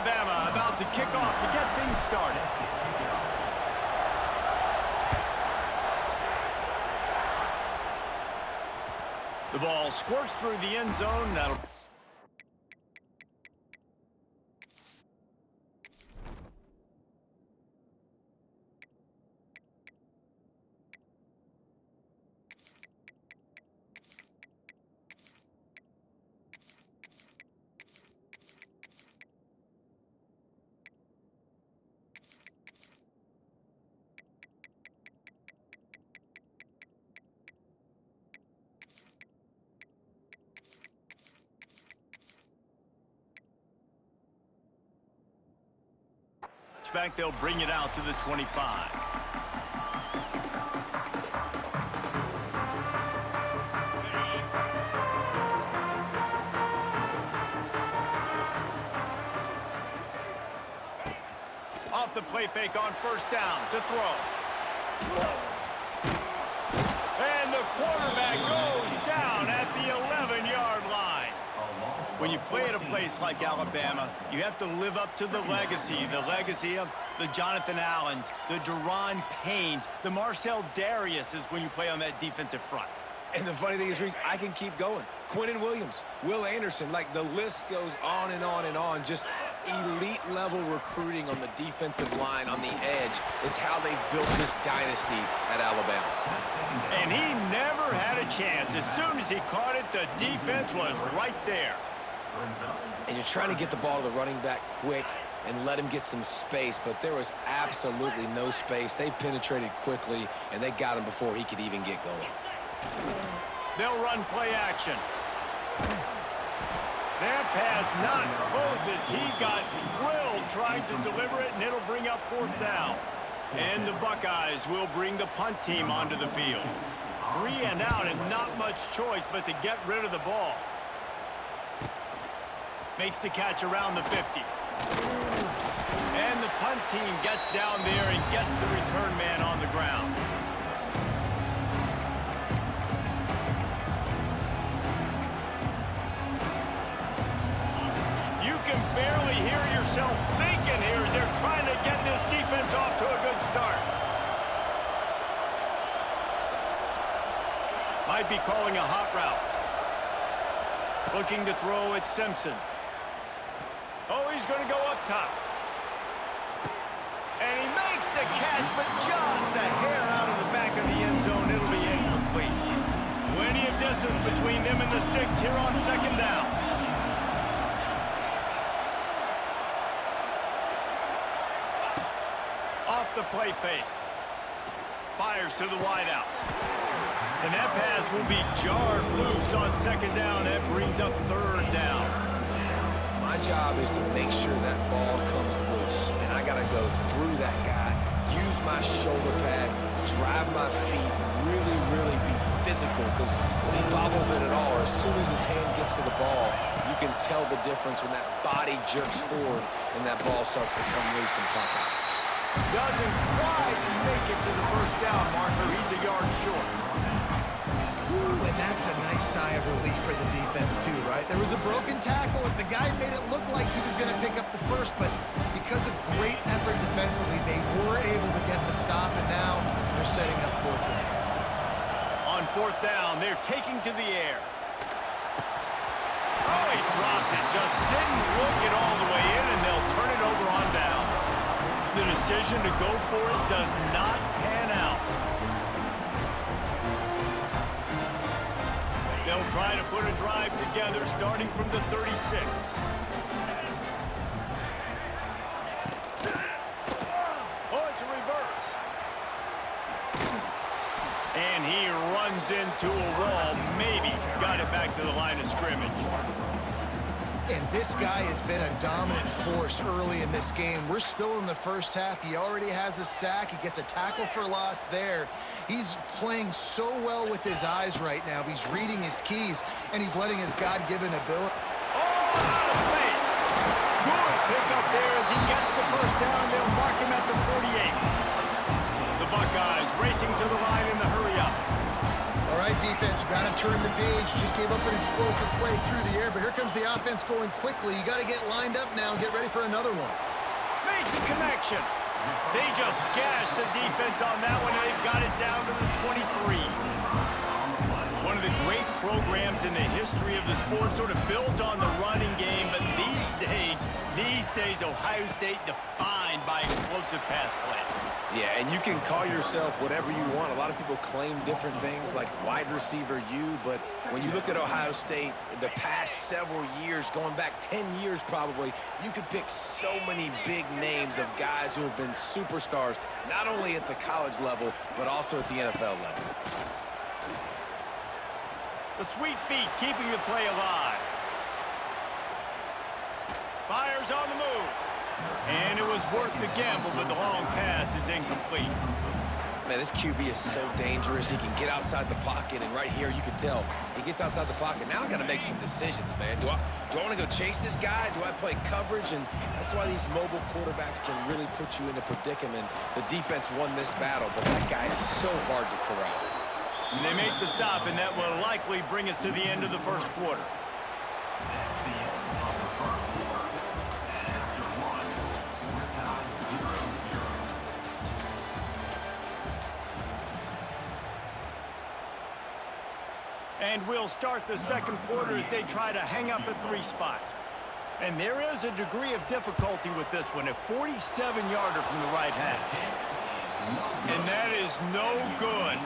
Alabama about to kick off to get things started. The ball squirts through the end zone. That'll... back, they'll bring it out to the 25. Off the play fake on first down to throw. And the quarterback goes down at the 11-yard line. When you play at a place like Alabama, you have to live up to the legacy of the Jonathan Allens, the Deron Paynes, the Marcel Dariuses when you play on that defensive front. And the funny thing is, Reese, I can keep going. Quinnen Williams, Will Anderson, like the list goes on and on and on. Just elite-level recruiting on the defensive line, on the edge, is how they built this dynasty at Alabama. And he never had a chance. As soon as he caught it, the defense was right there. And you're trying to get the ball to the running back quick and let him get some space, but there was absolutely no space. They penetrated quickly, and they got him before he could even get going. They'll run play action. That pass not close as he got drilled trying to deliver it, and it'll bring up fourth down. And the Buckeyes will bring the punt team onto the field. 3 and out and not much choice but to get rid of the ball. Makes the catch around the 50. And the punt team gets down there and gets the return man on the ground. You can barely hear yourself thinking here as they're trying to get this defense off to a good start. Might be calling a hot route. Looking to throw at Simpson. Oh, he's going to go up top. And he makes the catch, but just a hair out of the back of the end zone. It'll be incomplete. Plenty of distance between them and the sticks here on second down. Off the play fake. Fires to the wideout. And that pass will be jarred loose on second down. That brings up third down. My job is to make sure that ball comes loose, and I got to go through that guy, use my shoulder pad, drive my feet, really be physical, because if he bobbles it at all, or as soon as his hand gets to the ball, you can tell the difference when that body jerks forward and that ball starts to come loose and pop out. Doesn't quite make it to the first down marker. He's a yard short. And that's a nice sigh of relief for the defense, too, right? There was a broken tackle, and the guy made it look like he was going to pick up the first, but because of great effort defensively, they were able to get the stop, and now they're setting up fourth down. On fourth down, they're taking to the air. Oh, he dropped it. Just didn't look it all the way in, and they'll turn it over on downs. The decision to go for it does not pan out. They'll try to put a drive together starting from the 36. Oh, it's a reverse. And he runs into a wall. Maybe got it back to the line of scrimmage. And this guy has been a dominant force early in this game. We're still in the first half. He already has a sack. He gets a tackle for loss there. He's playing so well with his eyes right now. He's reading his keys, and he's letting his God-given ability. Oh, out of space. Good pick up there as he gets the first down. They'll mark him at the 48. The Buckeyes racing to the line in the hurry-up. Oh, All right, defense, you got to turn the page. Just gave up an explosive play through the air, but here comes the offense going quickly. You got to get lined up now and get ready for another one. Makes a connection. They just gashed the defense on that one, and they've got it down to the 23. One of the great programs in the history of the sport, sort of built on the running game, but these days, Ohio State defined by explosive pass plays. Yeah, and you can call yourself whatever you want. A lot of people claim different things like wide receiver U, but when you look at Ohio State, the past several years, going back 10 years probably, you could pick so many big names of guys who have been superstars, not only at the college level, but also at the NFL level. The sweet feet keeping the play alive. Fires on the move. And it was worth the gamble, but the long pass is incomplete. Man, this QB is so dangerous. He can get outside the pocket, and right here you can tell he gets outside the pocket. Now I got to make some decisions, man. Do I want to go chase this guy? Do I play coverage? And that's why these mobile quarterbacks can really put you in a predicament. The defense won this battle, but that guy is so hard to corral. And they make the stop, and that will likely bring us to the end of the first quarter. And we'll start the second quarter as they try to hang up a 3 spot. And there is a degree of difficulty with this one, a 47-yarder from the right hash. And that is no good.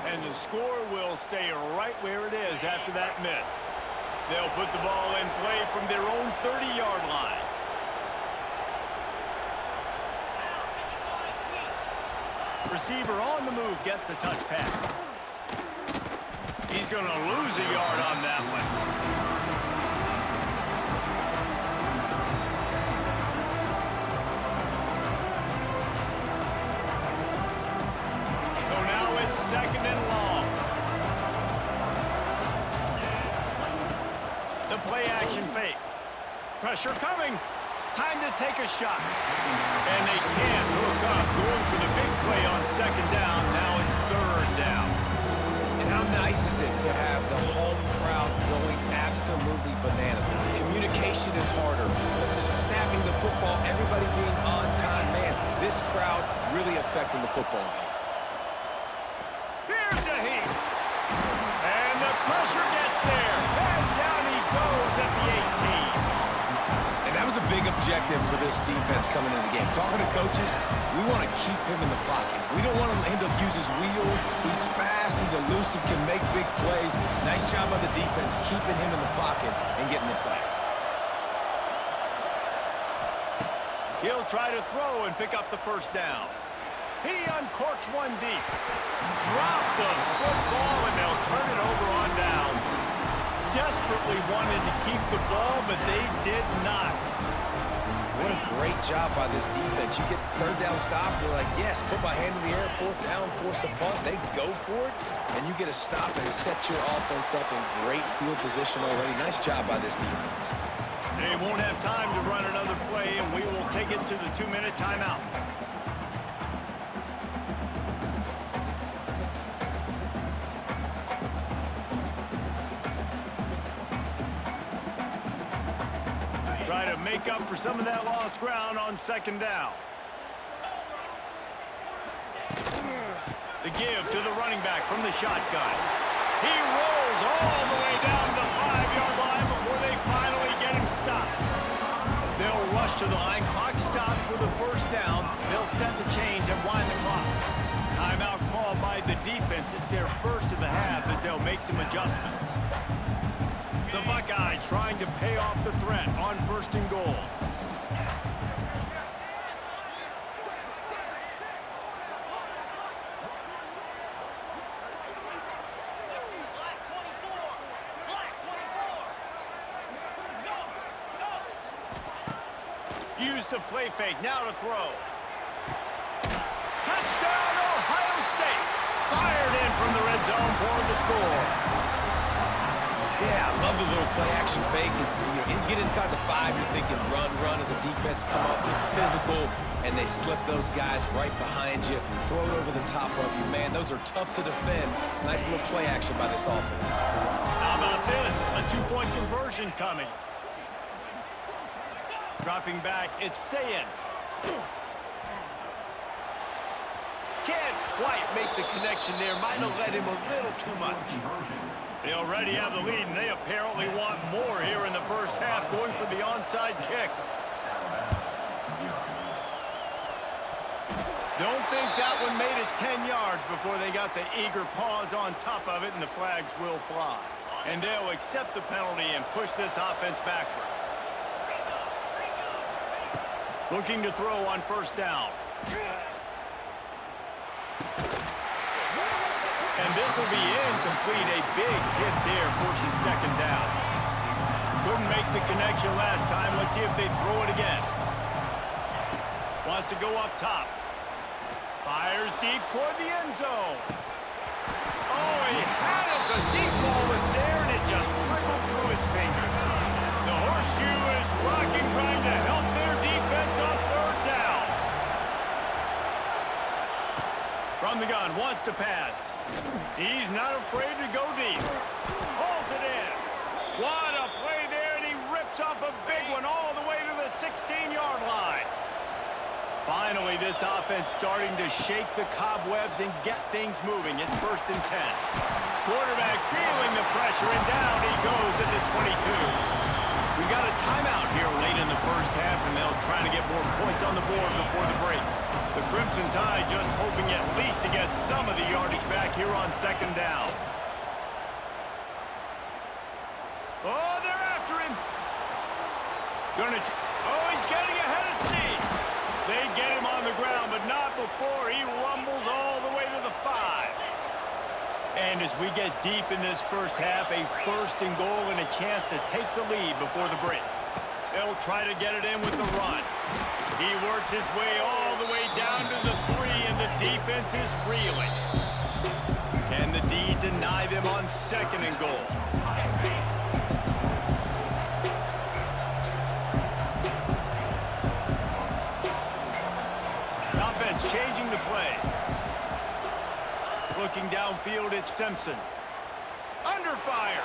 And the score will stay right where it is after that miss. They'll put the ball in play from their own 30-yard line. Receiver on the move gets the touch pass. He's going to lose a yard on that one. So now it's second and long. The play action fake. Pressure coming. Time to take a shot. And they can't hook up. Going for the big play on second down. Now it's third down. And how nice is it to have the home crowd going absolutely bananas? Communication is harder, but the snapping the football, everybody being on time, man, this crowd really affecting the football game. Here's a heat. And the pressure gets there. And down he goes at the 18. And that was a big objective for this defense coming into the game. Talking to coaches, we want to keep him in the pocket. We don't want him to use his wheels. He's fast, he's elusive, can make big plays. Nice job by the defense keeping him in the pocket and getting the sack. He'll try to throw and pick up the first down. He uncorks one deep. Drop the football, and they'll turn it over on downs. Desperately wanted to keep the ball, but they did not. What a great job by this defense. You get third down stop, you're like, yes, put my hand in the air, fourth down, force a punt. They go for it, and you get a stop and set your offense up in great field position already. Nice job by this defense. They won't have time to run another play, and we will take it to the 2-minute timeout. Try to make up for some of that lost ground on second down. The give to the running back from the shotgun. He rolls all the way down the 5-yard line before they finally get him stopped. They'll rush to the line. Clock stopped for the first down. They'll set the chains and wind the clock. Timeout called by the defense. It's their first of the half as they'll make some adjustments. The Buckeyes trying to pay off the threat on first and goal. Use the play fake, now to throw. Touchdown, Ohio State! Fired in from the red zone for the score. Yeah, I love the little play-action fake. It's, you get inside the 5, you're thinking run as a defense, come up, be physical, and they slip those guys right behind you, throw it over the top of you. Man, those are tough to defend. Nice little play action by this offense. How about this? A two-point conversion coming. Dropping back, it's Sayin. Can't quite make the connection there. Might have let him a little too much. They already have the lead, and they apparently want more here in the first half, going for the onside kick. Don't think that one made it 10 yards before they got the eager paws on top of it, and the flags will fly. And they'll accept the penalty and push this offense backward. Looking to throw on first down. And this will be incomplete. A big hit there forces second down. Couldn't make the connection last time. Let's see if they throw it again. Wants to go up top. Fires deep toward the end zone. Oh, he had it. The deep ball was there, and it just trickled through his fingers. The horseshoe is rocking, trying to help their defense on third down. From the gun, wants to pass. He's not afraid to go deep. Hauls it in. What a play there, and he rips off a big one all the way to the 16-yard line. Finally, this offense starting to shake the cobwebs and get things moving. It's 1st and 10. Quarterback feeling the pressure, and down he goes at the 22. We got a timeout here late in the first half, and they'll try to get more points on the board before the break. The Crimson Tide just hoping at least to get some of the yardage back here on second down. Oh, they're after him. Oh, he's getting ahead of steam. They get him on the ground, but not before he rumbles all the way to the 5. And as we get deep in this first half, a 1st and goal and a chance to take the lead before the break. They'll try to get it in with the run. He works his way all the way down to the 3, and the defense is reeling. Can the D deny them on 2nd and goal? Offense changing the play. Looking downfield, it's Simpson. Under fire.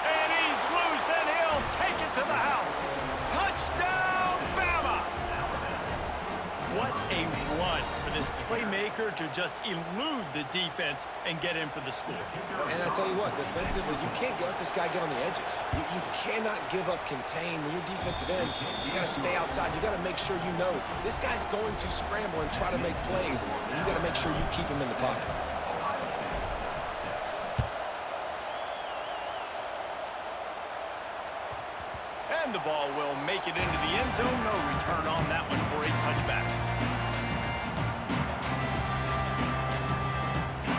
And he's loose, and he'll take it to the house. Touchdown, Bama! What a run for this playmaker to just elude the defense and get in for the score. And I tell you what, defensively, you can't let this guy get on the edges. You cannot give up contain. When you're defensive ends, you got to stay outside. You got to make sure you know this guy's going to scramble and try to make plays, and you got to make sure you keep him in the pocket. And the ball will make it into the end zone. No return on that one for a touchback.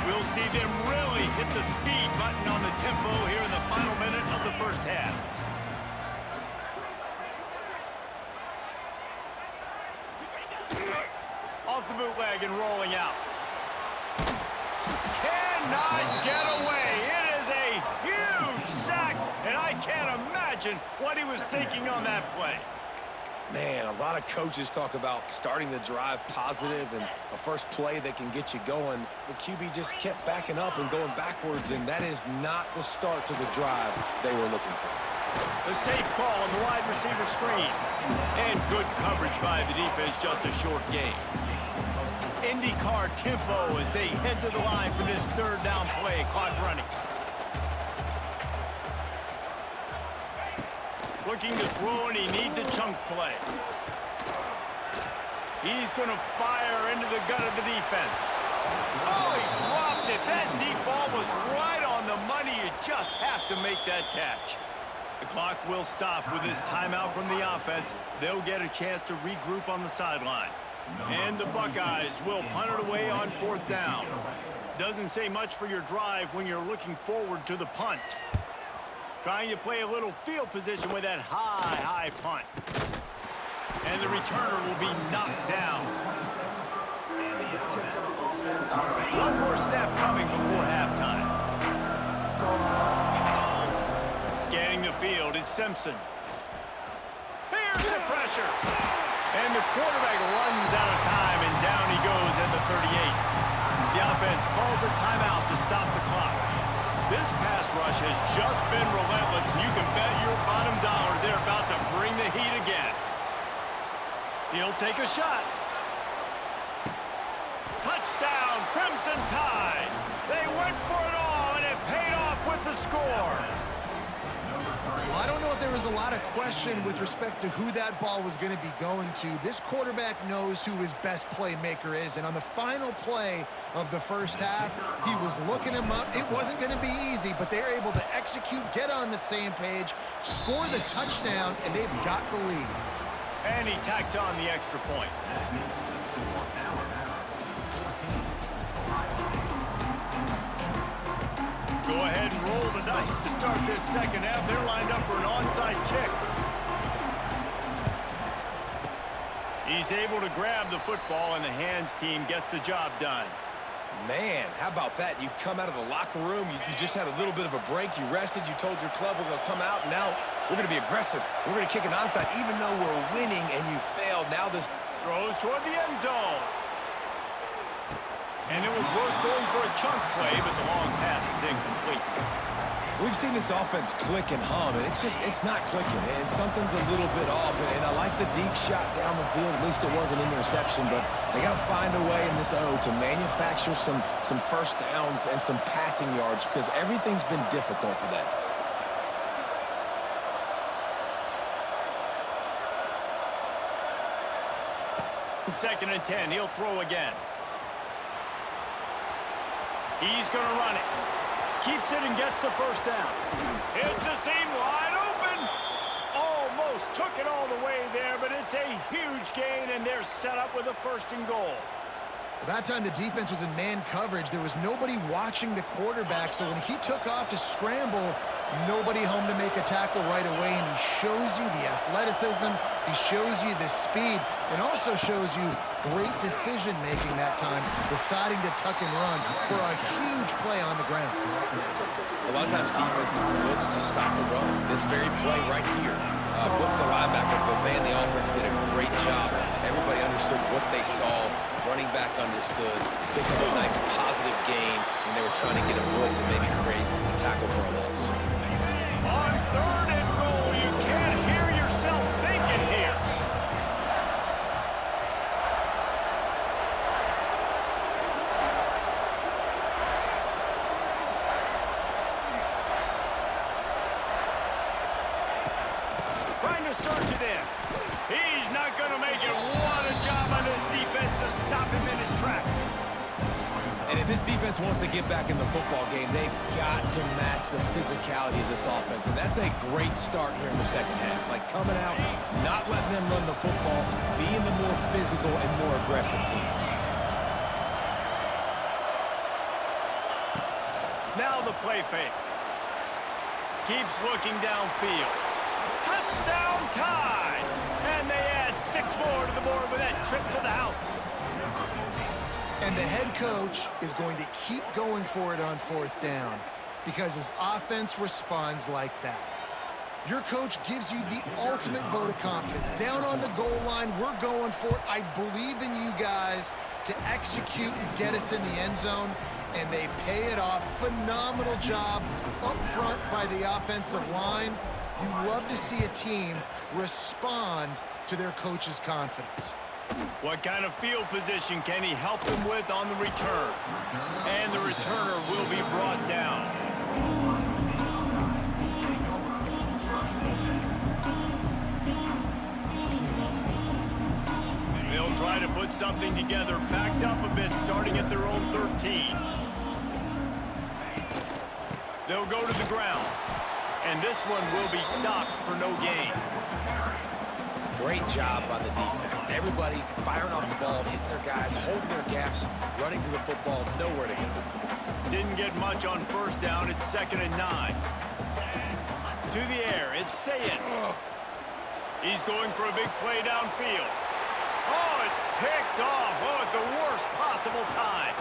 We'll see them really hit the speed button on the tempo here in the final minute of the first half. Off the bootleg and rolling out. Cannot get away. It is a huge sack, and I can't imagine what he was thinking on that play. Man, a lot of coaches talk about starting the drive positive and a first play that can get you going. The QB just kept backing up and going backwards, and that is not the start to the drive they were looking for. The safe call on the wide receiver screen. And good coverage by the defense, just a short gain. IndyCar tempo as they head to the line for this 3rd down play. Clock running. Looking to throw, and he needs a chunk play. He's going to fire into the gut of the defense. Oh, he dropped it. That deep ball was right on the money. You just have to make that catch. The clock will stop with this timeout from the offense. They'll get a chance to regroup on the sideline. And the Buckeyes will punt it away on 4th down. Doesn't say much for your drive when you're looking forward to the punt. Trying to play a little field position with that high punt. And the returner will be knocked down. One more snap coming before halftime. Scanning the field, it's Simpson. Here's the pressure. And the quarterback runs out of time, and down he goes at the 38. The offense calls a timeout to stop the clock. This pass rush has just been relentless, and you can bet your bottom dollar they're about to bring the heat again. He'll take a shot. Touchdown, Crimson Tide. They went for it all, and it paid off with the score. Well, I don't know if there was a lot of question with respect to who that ball was going to be going to. This quarterback knows who his best playmaker is, and on the final play of the first half, he was looking him up. It wasn't going to be easy, but they're able to execute, get on the same page, score the touchdown, and they've got the lead. And he tacks on the extra point. Go ahead and roll the dice to start this second half. They're lined up for an onside kick. He's able to grab the football, and the hands team gets the job done. Man, how about that? You come out of the locker room, you just had a little bit of a break, you rested, you told your club we're going to come out, and now we're going to be aggressive. We're going to kick an onside, even though we're winning and you failed. Now this throws toward the end zone. And it was worth going for a chunk play, but the long pass is incomplete. We've seen this offense click and hum, and it's not clicking, and something's a little bit off. And I like the deep shot down the field. At least it wasn't an interception, but they got to find a way in this O to manufacture some first downs and some passing yards, because everything's been difficult today. Second and 10, he'll throw again. He's going to run it. Keeps it and gets the first down. It's a seam wide open. Almost took it all the way there, but it's a huge gain, and they're set up with a first and goal. That time the defense was in man coverage. There was nobody watching the quarterback, so when he took off to scramble, nobody home to make a tackle right away, and he shows you the athleticism, he shows you the speed, and also shows you great decision-making that time, deciding to tuck and run for a huge play on the ground. A lot of times defenses blitz to stop the run. This very play right here, blitz the linebacker, but man, the offense did a great job. Everybody understood what they saw. Running back understood. Took a nice positive gain when they were trying to get a blitz and maybe create a tackle for a loss. On third and goal, you can't hear yourself thinking here. Trying to surge it in. He's not going to make it. What a job on this defense to stop him in his tracks. And if this defense wants to get back in the football game, they've got to match the physicality of this offense. And that's a great start here in the second half. Like coming out, not letting them run the football, being the more physical and more aggressive team. Now the play fake. Keeps looking downfield. Touchdown Tide! And they add 6 more to the board with that trip to the house. And the head coach is going to keep going for it on fourth down because his offense responds like that. Your coach gives you the ultimate vote of confidence. Down on the goal line, we're going for it. I believe in you guys to execute and get us in the end zone, and they pay it off. Phenomenal job up front by the offensive line. You love to see a team respond to their coach's confidence. What kind of field position can he help them with on the return? And the returner will be brought down. They'll try to put something together, backed up a bit, starting at their own 13. They'll go to the ground. And this one will be stopped for no gain. Great job by the defense. Everybody firing off the ball, hitting their guys, holding their gaps, running to the football, nowhere to go. Didn't get much on first down. It's 2nd and 9. To the air, it's Saying. He's going for a big play downfield. Oh, it's picked off. Oh, at the worst possible time.